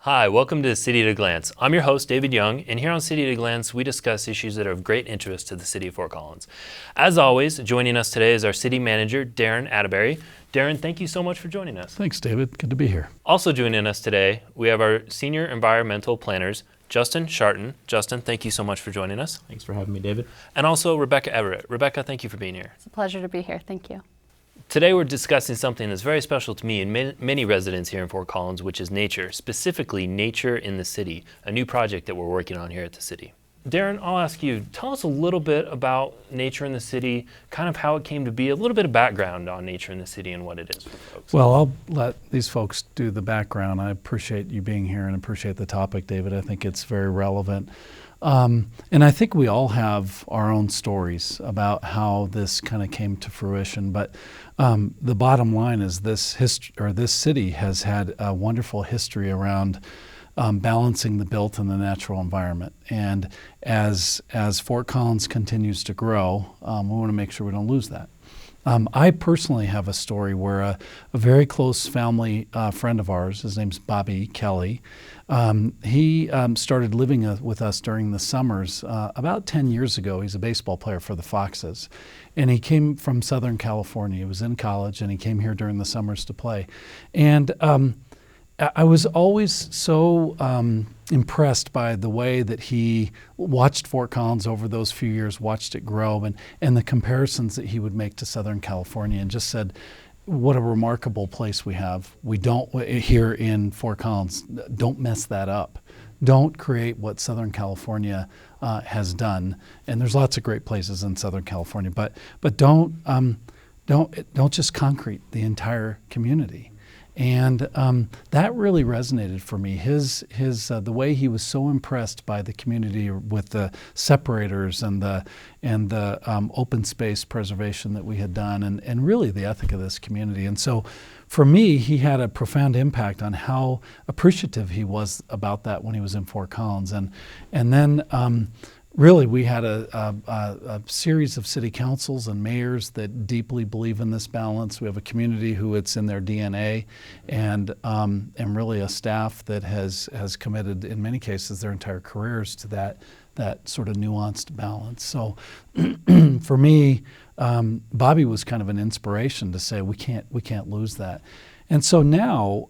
Hi, welcome to City at a Glance. I'm your host, David Young, and here on City at a Glance, we discuss issues that are of great interest to the city of Fort Collins. As always, joining us today is our city manager, Darren Atterbury. Darren, thank you so much for joining us. Thanks, David. Good to be here. Also joining us today, we have our senior environmental planners, Justin Sharton. Justin, thank you so much for joining us. Thanks for having me, David. And also Rebecca Everett. Rebecca, thank you for being here. It's a pleasure to be here. Thank you. Today we're discussing something that's very special to me and many residents here in Fort Collins, which is nature, specifically Nature in the City, a new project that we're working on here at the city. Darren, I'll ask you, tell us a little bit about Nature in the City, kind of how it came to be, a little bit of background on Nature in the City and what it is for folks. Well, I'll let these folks do the background. I appreciate you being here and appreciate the topic, David. I think it's very relevant. And I think we all have our own stories about how this kind of came to fruition. But the bottom line is this city has had a wonderful history around balancing the built and the natural environment. And as Fort Collins continues to grow, we want to make sure we don't lose that. I personally have a story where a very close family friend of ours, his name's Bobby Kelly, he started living with us during the summers about 10 years ago. He's a baseball player for the Foxes. And he came from Southern California. He was in college and he came here during the summers to play. And I was always so impressed by the way that he watched Fort Collins over those few years, watched it grow, and the comparisons that he would make to Southern California, and just said, what a remarkable place we have. We don't, here in Fort Collins, don't mess that up. Don't create what Southern California has done. And there's lots of great places in Southern California, but don't just concrete the entire community. And that really resonated for me. The way he was so impressed by the community with the separators and the open space preservation that we had done, and really the ethic of this community. And so, for me, he had a profound impact on how appreciative he was about that when he was in Fort Collins. And then. Really, we had a series of city councils and mayors that deeply believe in this balance. We have a community who it's in their DNA, and really a staff that has committed, in many cases, their entire careers to that sort of nuanced balance. So, for me, Bobby was kind of an inspiration to say we can't lose that. And so now.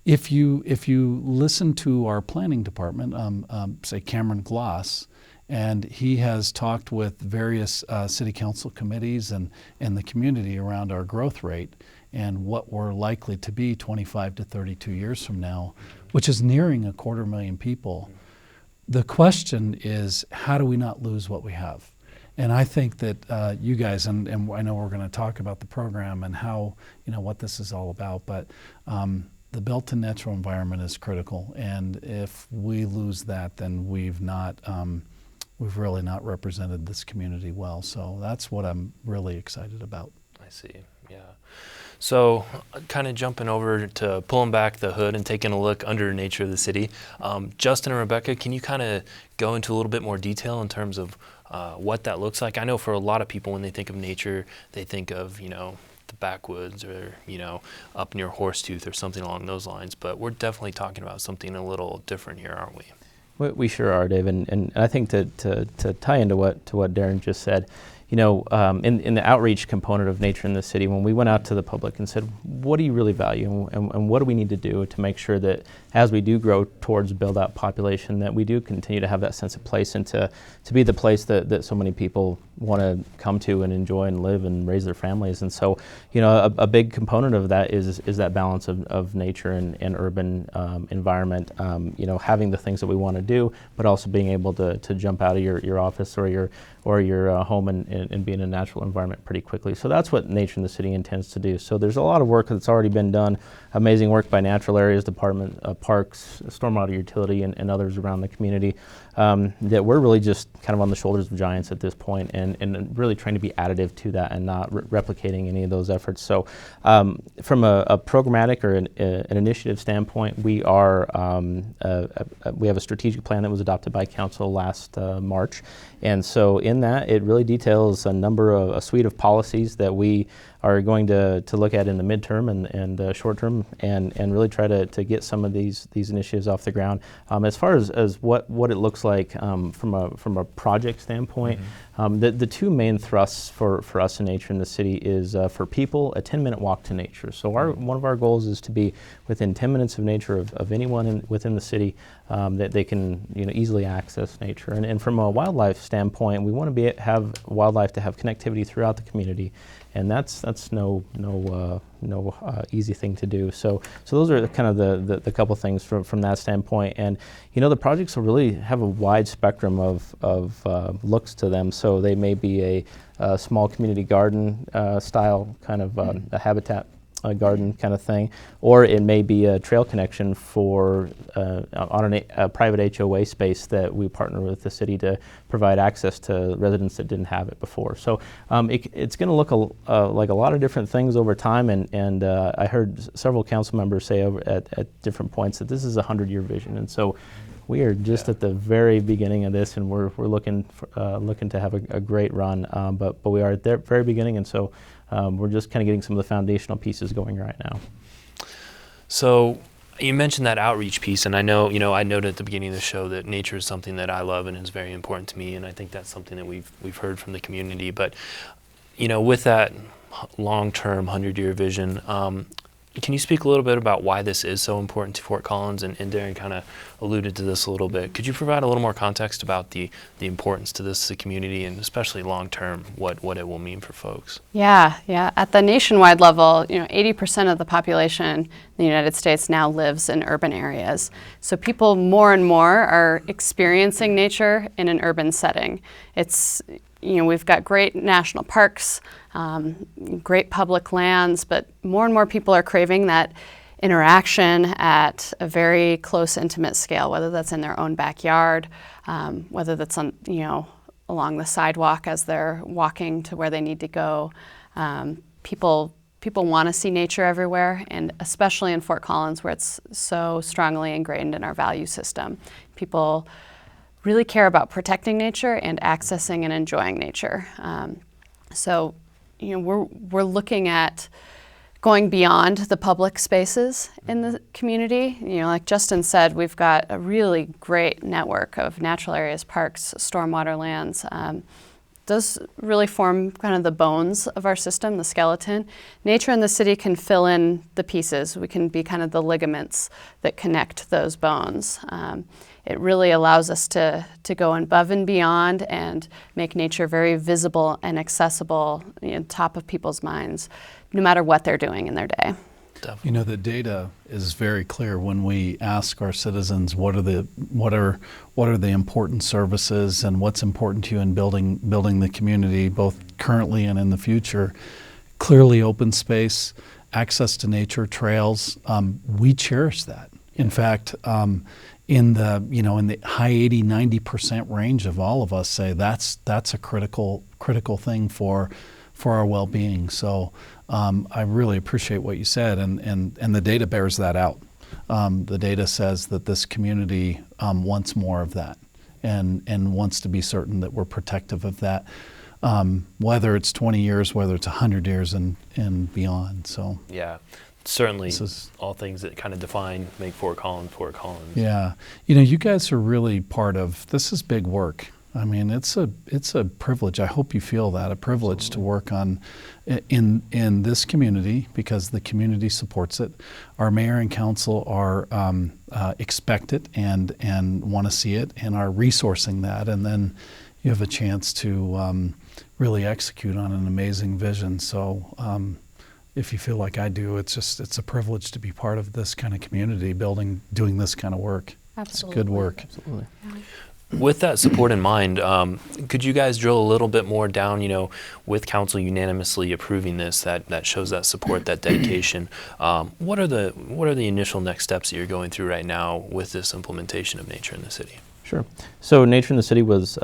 If you listen to our planning department, say Cameron Gloss, and he has talked with various city council committees and the community around our growth rate and what we're likely to be 25 to 32 years from now, which is nearing 250,000 people. The question is, how do we not lose what we have? And I think that you guys, and I know we're going to talk about the program and how, what this is all about, but the built and natural environment is critical. And if we lose that, then we've really not represented this community well. So that's what I'm really excited about. I see, yeah. So kind of jumping over to pulling back the hood and taking a look under Nature of the City. Justin and Rebecca, can you kind of go into a little bit more detail in terms of what that looks like? I know for a lot of people, when they think of nature, they think of, the backwoods or, up near Horsetooth or something along those lines. But we're definitely talking about something a little different here, aren't we? We sure are, Dave, and I think to tie into what Darren just said, in the outreach component of Nature in the City, when we went out to the public and said, what do you really value and what do we need to do to make sure that as we do grow towards build-out population, that we do continue to have that sense of place and to be the place that so many people want to come to and enjoy and live and raise their families. And so, a big component of that is that balance of nature and urban environment, having the things that we want to do, but also being able to jump out of your office or your home and be in a natural environment pretty quickly. So that's what Nature in the City intends to do. So there's a lot of work that's already been done, amazing work by Natural Areas Department, Parks, Stormwater Utility, and others around the community, that we're really just kind of on the shoulders of giants at this point and really trying to be additive to that and not replicating any of those efforts. So from a programmatic or an initiative standpoint, we have a strategic plan that was adopted by council last March. And so in that, it really details a suite of policies that we are going to look at in the midterm and short term, and really try to get some of these initiatives off the ground. As far as what it looks like from a project standpoint, the two main thrusts for us in Nature in the City is for people, a 10-minute walk to nature. So one of our goals is to be within 10 minutes of nature of anyone within the city, that they can easily access nature. And from a wildlife standpoint, we want to have wildlife to have connectivity throughout the community, and that's no easy thing to do. So those are kind of the couple things from that standpoint. And the projects will really have a wide spectrum of looks to them. So they may be a small community garden style kind of a habitat garden kind of thing, or it may be a trail connection for on a private HOA space that we partner with the city to provide access to residents that didn't have it before. So it's going to look like a lot of different things over time, and I heard several council members say at different points that this is a 100-year vision, and so we are just at the very beginning of this, and we're looking to have a great run, but we are at the very beginning, and so we're just kind of getting some of the foundational pieces going right now. So you mentioned that outreach piece, and I know, I noted at the beginning of the show that nature is something that I love and is very important to me, and I think that's something that we've heard from the community. But, with that long-term 100-year vision, can you speak a little bit about why this is so important to Fort Collins? And Darren kind of alluded to this a little bit. Could you provide a little more context about the importance to this community, and especially long-term, what it will mean for folks? Yeah. At the nationwide level, 80% of the population in the United States now lives in urban areas. So people more and more are experiencing nature in an urban setting. It's we've got great national parks, great public lands, but more and more people are craving that interaction at a very close, intimate scale, whether that's in their own backyard, whether that's on, along the sidewalk as they're walking to where they need to go. People want to see nature everywhere, and especially in Fort Collins, where it's so strongly ingrained in our value system. People really care about protecting nature and accessing and enjoying nature. So, we're looking at going beyond the public spaces in the community. Like Justin said, we've got a really great network of natural areas, parks, stormwater lands. Those really form kind of the bones of our system, the skeleton. Nature in the city can fill in the pieces. We can be kind of the ligaments that connect those bones. It really allows us to go above and beyond and make nature very visible and accessible, top of people's minds, no matter what they're doing in their day. Definitely. The data is very clear when we ask our citizens what are the important services and what's important to you in building the community, both currently and in the future. Clearly, open space, access to nature, trails. We cherish that. In fact, in the high 80-90% range of all of us say that's a critical thing for our well-being. So I really appreciate what you said, and the data bears that out. The data says that this community wants more of that, and wants to be certain that we're protective of that, whether it's 20 years, whether it's 100 years, and beyond. So yeah. Certainly, all things that kind of make Fort Collins. Yeah, you guys are really part of this. Is big work. I mean, it's a privilege. I hope you feel that a privilege to work on in this community, because the community supports it. Our mayor and council are expect it and want to see it, and are resourcing that, and then you have a chance to really execute on an amazing vision. So. If you feel like I do, it's a privilege to be part of this kind of community, doing this kind of work. Absolutely. It's good work. Absolutely. With that support in mind, could you guys drill a little bit more down, with council unanimously approving this, that shows that support, that dedication. What are the initial next steps that you're going through right now with this implementation of nature in the city? Sure. So Nature in the City was,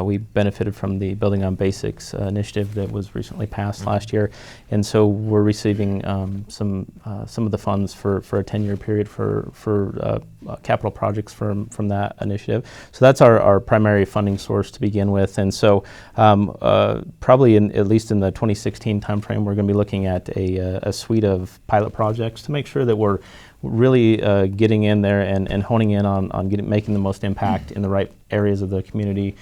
we benefited from the Building on Basics initiative that was recently passed last year. And so we're receiving some of the funds for a 10-year period for capital projects from that initiative. So that's our primary funding source to begin with. And so probably at least in the 2016 timeframe, we're going to be looking at a suite of pilot projects to make sure that we're really getting in there and honing in on making the most impact in the right areas of the community,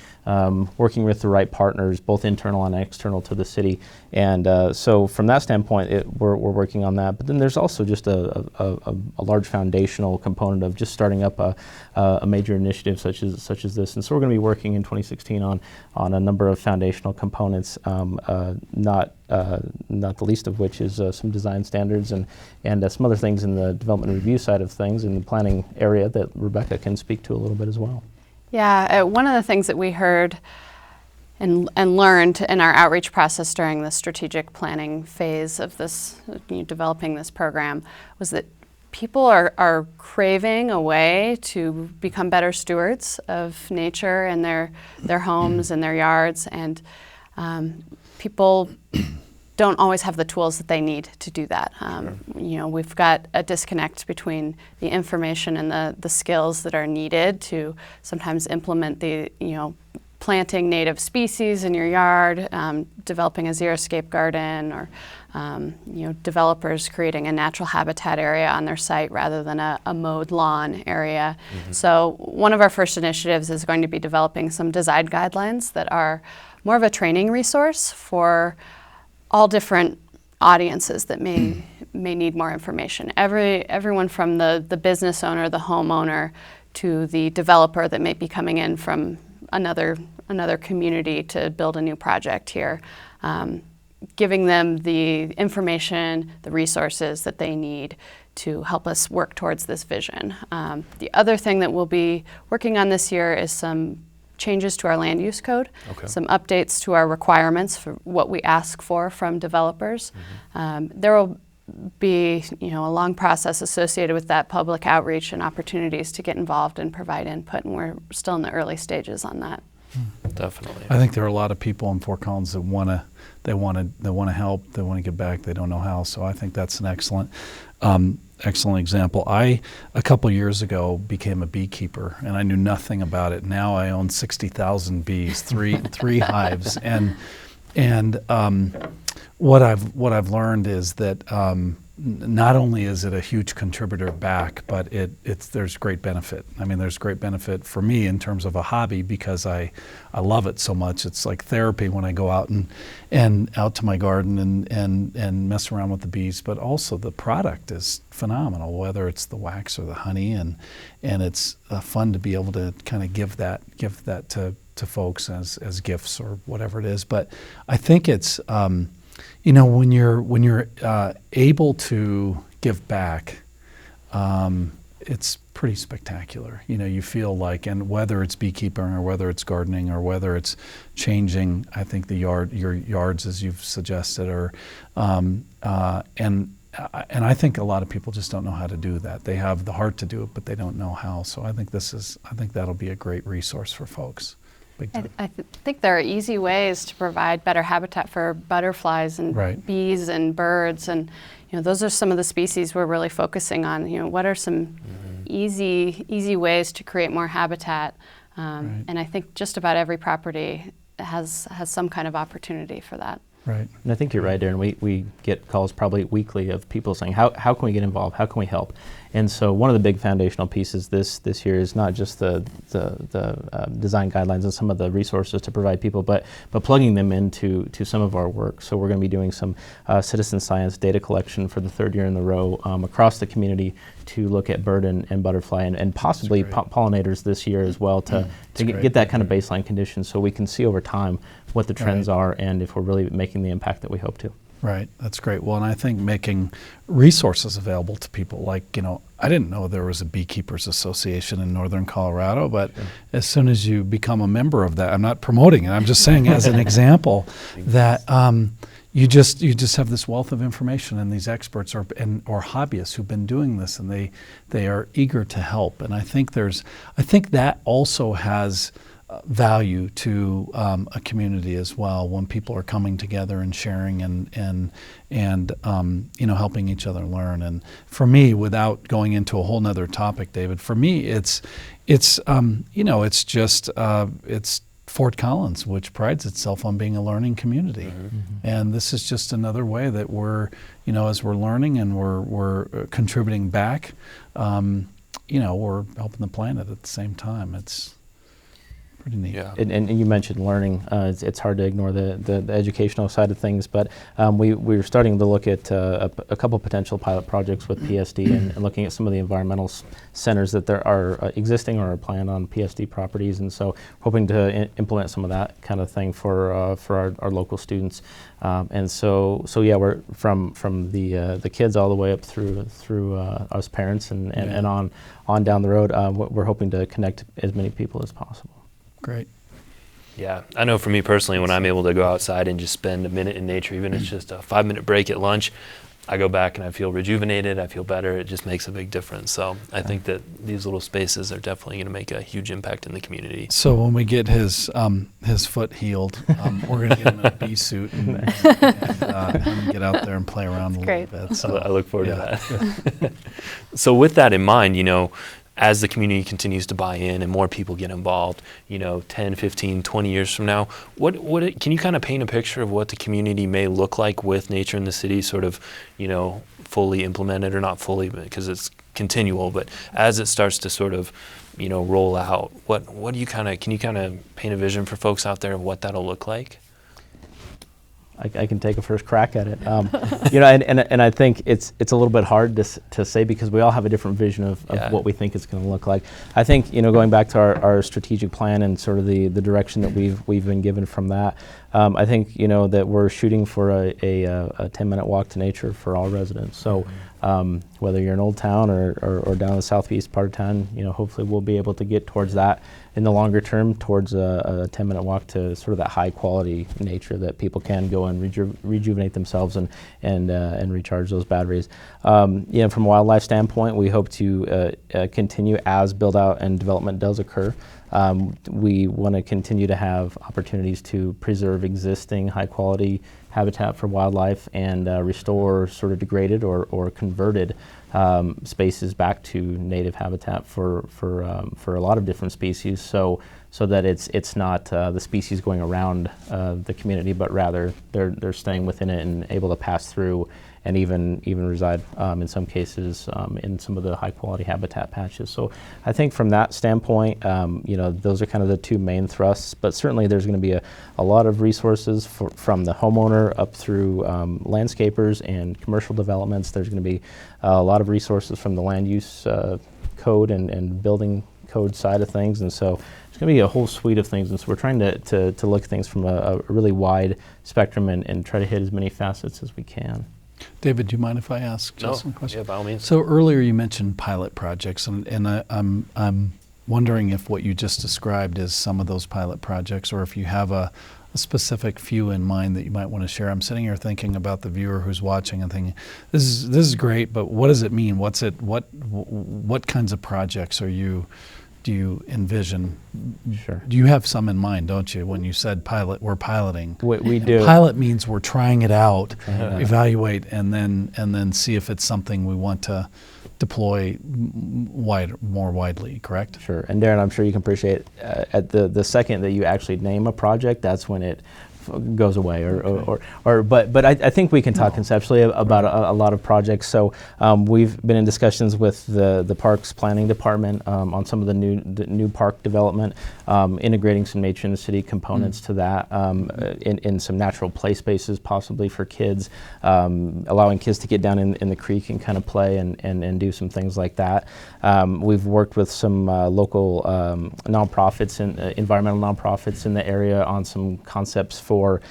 working with the right partners, both internal and external to the city. And so from that standpoint, we're working on that. But then there's also just a large foundational component of just starting up a major initiative such as this. And so we're going to be working in 2016 on a number of foundational components, not the least of which is some design standards and some other things in the development review side of things in the planning area that Rebecca can speak to a little bit as well. Yeah, one of the things that we heard and learned in our outreach process during the strategic planning phase of this, developing this program, was that people are craving a way to become better stewards of nature and their homes and their yards, and people don't always have the tools that they need to do that. We've got a disconnect between the information and the skills that are needed to sometimes implement the, planting native species in your yard, developing a xeriscape garden, or developers creating a natural habitat area on their site rather than a mowed lawn area. So one of our first initiatives is going to be developing some design guidelines that are more of a training resource for all different audiences that may need more information. Everyone from the business owner, the homeowner, to the developer that may be coming in from another community to build a new project here, giving them the information, the resources that they need to help us work towards this vision. The other thing that we'll be working on this year is some changes to our land use code, some updates to our requirements for what we ask for from developers. There will be a long process associated with that, public outreach and opportunities to get involved and provide input, and we're still in the early stages on that. Definitely. I think there are a lot of people in Fort Collins that want to help, they want to give back, they don't know how. So I think that's an excellent example. I, a couple years ago, became a beekeeper, and I knew nothing about it. Now I own 60,000 bees, three hives, and what I've learned is that not only is it a huge contributor back, but there's great benefit. I mean, there's great benefit for me in terms of a hobby because I love it so much. It's like therapy when I go out and out to my garden and mess around with the bees. But also the product is phenomenal, whether it's the wax or the honey, and it's fun to be able to kind of give that to folks as gifts or whatever it is. But I think it's when you're able to give back, it's pretty spectacular. You feel like, and whether it's beekeeping or whether it's gardening or whether it's changing, I think your yards as you've suggested, or and I think a lot of people just don't know how to do that. They have the heart to do it, but they don't know how. So I think that'll be a great resource for folks. I think there are easy ways to provide better habitat for butterflies and bees and birds, and those are some of the species we're really focusing on. What are some easy ways to create more habitat? And I think just about every property has some kind of opportunity for that. Right. And I think you're right, Darren. We get calls probably weekly of people saying, how can we get involved? How can we help? And so one of the big foundational pieces this year is not just the design guidelines and some of the resources to provide people, but plugging them into some of our work. So we're going to be doing some citizen science data collection for the third year in a row across the community to look at bird and butterfly and possibly pollinators this year as well to get that kind of baseline condition so we can see over time what the trends are and if we're really making the impact that we hope to. Right, that's great. Well, and I think making resources available to people, like, I didn't know there was a Beekeepers Association in Northern Colorado, but as soon as you become a member of that, I'm not promoting it, I'm just saying as an example that, you just have this wealth of information, and these experts or hobbyists who've been doing this, and they are eager to help. And I think that also has value to a community as well, when people are coming together and sharing and helping each other learn. And for me, without going into a whole nother topic, David, for me it's Fort Collins, which prides itself on being a learning community. Mm-hmm. And this is just another way that we're, as we're learning and we're contributing back, we're helping the planet at the same time. It's pretty neat. Yeah. And you mentioned learning. It's hard to ignore the educational side of things, but we were starting to look at a couple potential pilot projects with PSD and looking at some of the environmental centers that there are existing or are planned on PSD properties, and so hoping to implement some of that kind of thing for our local students. And so yeah, we're from the kids all the way up through us parents and on down the road. We're hoping to connect as many people as possible. Great. Yeah, I know for me personally, when I'm able to go outside and just spend a minute in nature, even if it's just a 5-minute break at lunch, I go back and I feel rejuvenated, I feel better. It just makes a big difference. So I think that these little spaces are definitely going to make a huge impact in the community. So when we get his foot healed, we're going to get him in a bee suit and have him get out there and play around a little bit. So I look forward to that. So with that in mind, as the community continues to buy in and more people get involved, 10, 15, 20 years from now, can you kind of paint a picture of what the community may look like with Nature in the City sort of, fully implemented, or not fully because it's continual, but as it starts to sort of, roll out, what do you can you kind of paint a vision for folks out there of what that'll look like? I can take a first crack at it. And I think it's a little bit hard to say because we all have a different vision of what we think it's going to look like. I think, going back to our strategic plan and sort of the direction that we've been given from that, I think, that we're shooting for a 10-minute walk to nature for all residents. So whether you're in Old Town or down the southeast part of town, hopefully we'll be able to get towards that in the longer term, towards a 10-minute walk to sort of that high quality nature that people can go and rejuvenate themselves and recharge those batteries. From a wildlife standpoint, we hope to continue as build out and development does occur. We want to continue to have opportunities to preserve existing high quality habitat for wildlife and restore sort of degraded or converted spaces back to native habitat for a lot of different species, so that it's not the species going around the community, but rather they're staying within it and able to pass through and even reside in some cases in some of the high quality habitat patches. So I think from that standpoint, those are kind of the two main thrusts, but certainly there's going to be a lot of resources from the homeowner up through landscapers and commercial developments. There's going to be a lot of resources from the land use code and building code side of things, and so it's going to be a whole suite of things, and so we're trying to look at things from a really wide spectrum and try to hit as many facets as we can. David, do you mind if I ask Justin a question? Yeah, by all means. So earlier you mentioned pilot projects, and I'm wondering if what you just described is some of those pilot projects, or if you have a specific few in mind that you might want to share. I'm sitting here thinking about the viewer who's watching and thinking, this is great, but what does it mean? What kinds of projects do you envision? Sure. You have some in mind, don't you? When you said pilot, we're piloting. We do. Pilot means we're trying it out, evaluate, and then see if it's something we want to deploy more widely. Correct? Sure. And Darren, I'm sure you can appreciate at the second that you actually name a project, that's when it goes away, but I think we can talk conceptually about a lot of projects. So we've been in discussions with the Parks Planning Department on some of the new park development, integrating some Nature in the City components to that, in some natural play spaces possibly for kids, allowing kids to get down in the creek and kind of play and do some things like that. We've worked with some local nonprofits and environmental nonprofits in the area on some concepts for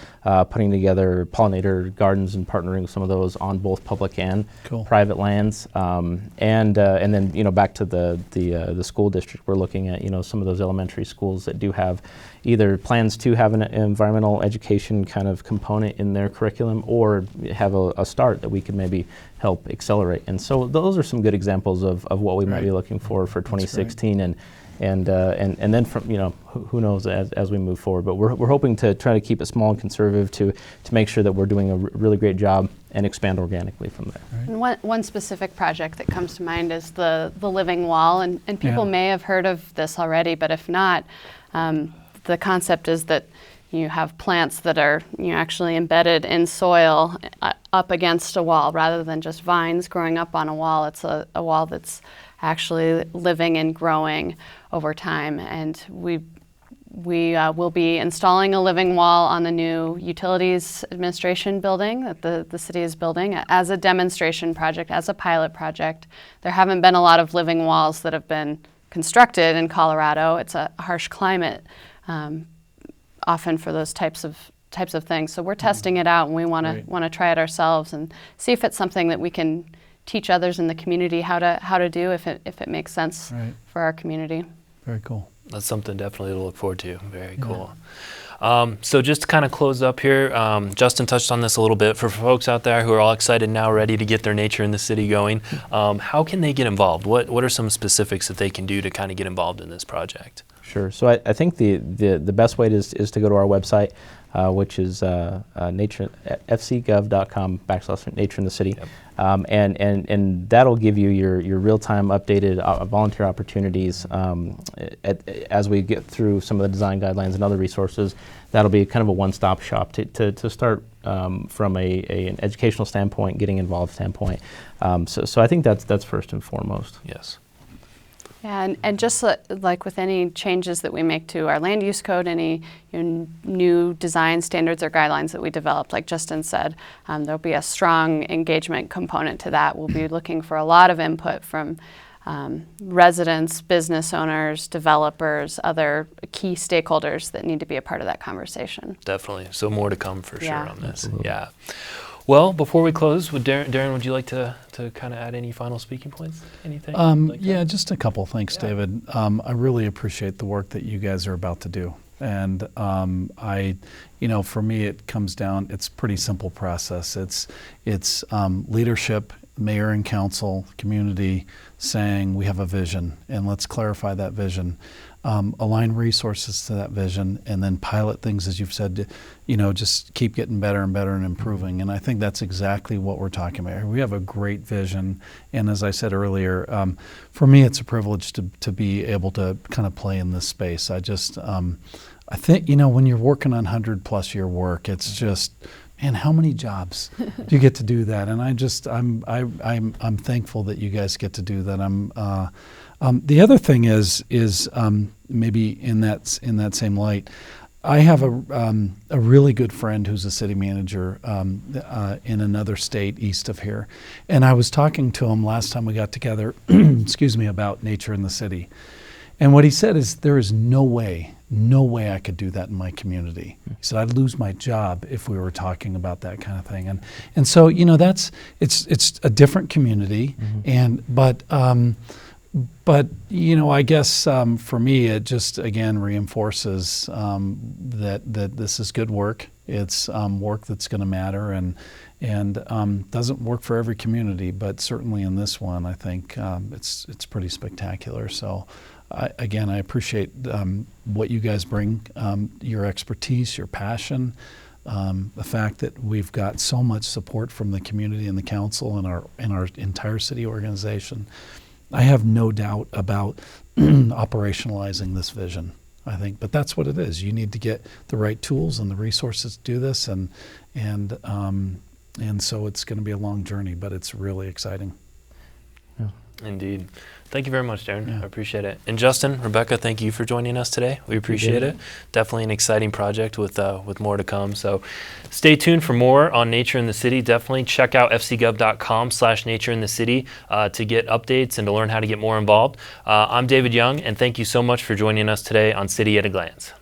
putting together pollinator gardens and partnering with some of those on both public and Cool. private lands. And then, back to the school district, we're looking at, some of those elementary schools that do have either plans to have an environmental education kind of component in their curriculum, or have a start that we could maybe help accelerate. And so those are some good examples of what we might be Right. looking for That's 2016, and then from who knows as we move forward. But we're hoping to try to keep it small and conservative to make sure that we're doing a really great job and expand organically from there. And one specific project that comes to mind is the Living Wall, and people Yeah. may have heard of this already, but if not, the concept is that you have plants that are actually embedded in soil up against a wall rather than just vines growing up on a wall. It's a wall that's actually living and growing over time, and we will be installing a living wall on the new Utilities Administration building that the city is building as a demonstration project, as a pilot project. There haven't been a lot of living walls that have been constructed in Colorado. It's a harsh climate, often for those types of things. So we're testing it out, and we want to try it ourselves and see if it's something that we can teach others in the community how to do if it makes sense Right. for our community. Very cool. That's something definitely to look forward to. Very cool. So just to kind of close up here, Justin touched on this a little bit. For folks out there who are all excited now, ready to get their Nature in the City going, how can they get involved? What are some specifics that they can do to kind of get involved in this project? Sure. So I think the best way is to go to our website, which is fcgov.com/Nature in the City. Yep. And that'll give you your real-time updated volunteer opportunities as we get through some of the design guidelines and other resources. That'll be kind of a one-stop shop to start from an educational standpoint, getting involved standpoint. So I think that's first and foremost. Yes. Yeah, and just like with any changes that we make to our land use code, any new design standards or guidelines that we develop, like Justin said, there'll be a strong engagement component to that. We'll be looking for a lot of input from residents, business owners, developers, other key stakeholders that need to be a part of that conversation. Definitely. So more to come for Yeah. sure on this. Absolutely. Yeah. Well, before we close, would Darren, would you like to kind of add any final speaking points? Anything? like Yeah, that? just a couple. Thanks, Yeah. David. I really appreciate the work that you guys are about to do. And for me, it comes down, it's a pretty simple process. It's leadership, mayor and council, community saying we have a vision and let's clarify that vision. Align resources to that vision, and then pilot things, as you've said, just keep getting better and better and improving. And I think that's exactly what we're talking about here. We have a great vision, and as I said earlier, for me, it's a privilege to be able to kind of play in this space. I think, when you're working on 100+ year work, it's just, man, how many jobs do you get to do that? And I'm thankful that you guys get to do that. The other thing is maybe in that same light, I have a really good friend who's a city manager in another state east of here, and I was talking to him last time we got together, about Nature in the City, and what he said is there is no way I could do that in my community. He said I'd lose my job if we were talking about that kind of thing, and so it's a different community, But I guess for me, it just again reinforces that this is good work. It's work that's going to matter, and doesn't work for every community, but certainly in this one, I think it's pretty spectacular. So, I appreciate what you guys bring, your expertise, your passion. The fact that we've got so much support from the community and the council and our entire city organization. I have no doubt about operationalizing this vision, I think, but that's what it is. You need to get the right tools and the resources to do this, and so it's going to be a long journey, but it's really exciting. Yeah. Indeed. Thank you very much, Darren. Yeah. I appreciate it. And Justin, Rebecca, thank you for joining us today. We appreciate it. Definitely an exciting project with more to come. So stay tuned for more on Nature in the City. Definitely check out fcgov.com/Nature in the City to get updates and to learn how to get more involved. I'm David Young, and thank you so much for joining us today on City at a Glance.